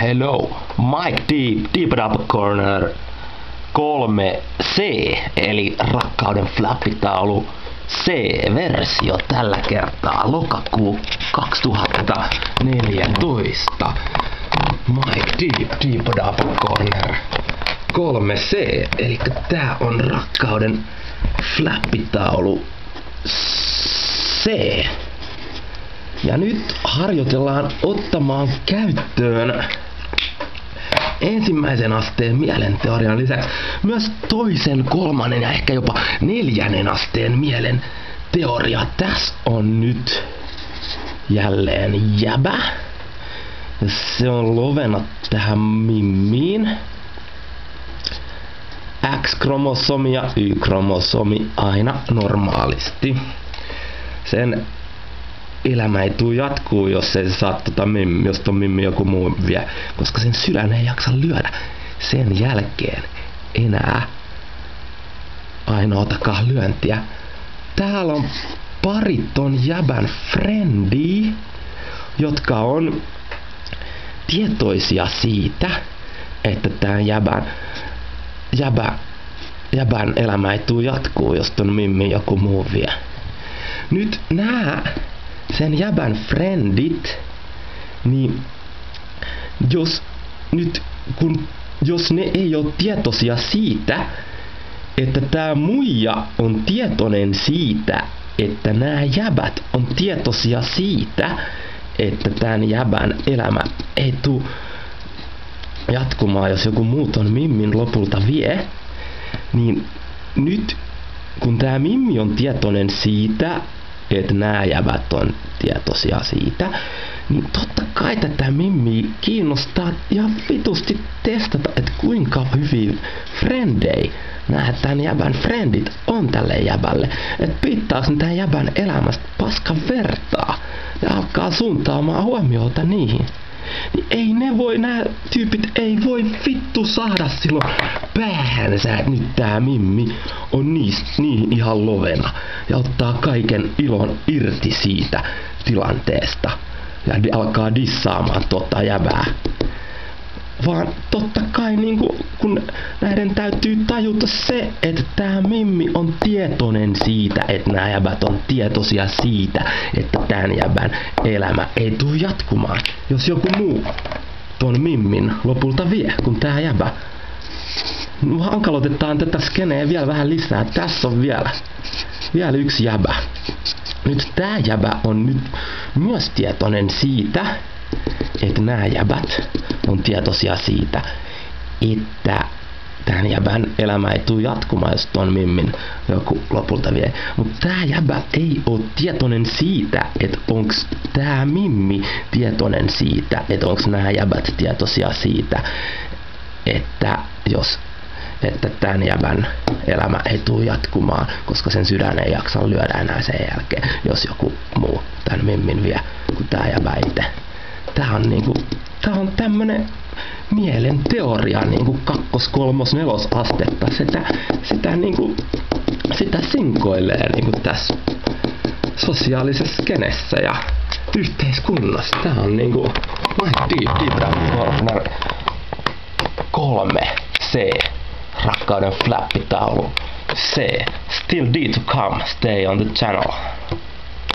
Hello, Mike Deep Up Corner 3C, eli rakkauden flappitaulu C-versio tällä kertaa, lokakuu 2014. Mike Deep Up Corner 3C, eli tää on rakkauden flappitaulu C. Ja nyt harjoitellaan ottamaan käyttöön ensimmäisen asteen mielenteorian lisäksi myös toisen, kolmannen ja ehkä jopa neljännen asteen mielen teoria. Tässä on nyt jälleen jäbä. Se on lovena tähän mimmiin. X-kromosomi ja Y-kromosomi aina normaalisti. Sen elämä ei tuu jatkuu, jos ei se saa jos ton mimmi joku muu vie, koska sen sydän ei jaksa lyödä sen jälkeen enää ainoatakaan lyöntiä. Täällä on pari ton jäbän friendi, jotka on tietoisia siitä, että tää jäbän elämä ei tuu jatkuu, jos ton mimmi joku muu vie. Nyt nää sen jäbän friendit, niin jos ne ei ole tietoisia siitä, että tää muija on tietoinen siitä, että nämä jäbät on tietoisia siitä, että tämän jäbän elämä ei tuu jatkumaan, jos joku muu ton mimmin lopulta vie, niin nyt kun tää mimmi on tietoinen siitä, että nämä jäbät on tietoisia siitä, niin totta kai tätä mimmiä kiinnostaa ihan vitusti testata, että kuinka hyviä frendei nämä tämän jäbän frendit on tälle jäbälle. Että piittaaks ne tämän jäbän elämästä paskan vertaa ja alkaa suuntaamaan huomiota niihin. Niin ei ne voi, nämä tyypit ei voi vittu saada silloin päähänsä, että nyt tää mimmi on niin ihan lovena ja ottaa kaiken ilon irti siitä tilanteesta ja alkaa dissaamaan jäbää. Vaan totta kai kun näiden täytyy tajuta se, että tää mimmi on tietoinen siitä, että nämä jäbät on tietoisia siitä, että tämän jäbän elämä ei tule jatkumaan, jos joku muu ton mimmin lopulta vie, kun tää jäbä. Hankaloitetaan tätä skeneä vielä vähän lisää. Tässä on vielä yksi jäbä. Nyt tää jäbä on nyt myös tietoinen siitä, että nämä jäbät on tietoisia siitä, että tämän jäbän elämä ei tule jatkumaan, jos ton mimmin joku lopulta vie. Mutta tää jäbä ei ole tietoinen siitä, että onks tää mimmi tietoinen siitä, että onks nämä jäbät tietoisia siitä, että tämän jäbän elämä ei tule jatkumaan, koska sen sydän ei jaksa lyödä enää sen jälkeen, jos joku muu tämän mimmin vie, kun tää jäbä itse. Tää on tämmönen mielen teoria kakkos-, kolmos-, nelosastetta. Sitä sinkoilee tässä sosiaalisessa skenessä ja yhteiskunnassa. Tää on Mike Deep Up Corner 3C, rakkauden flappitaulu C. Still D to come, stay on the channel.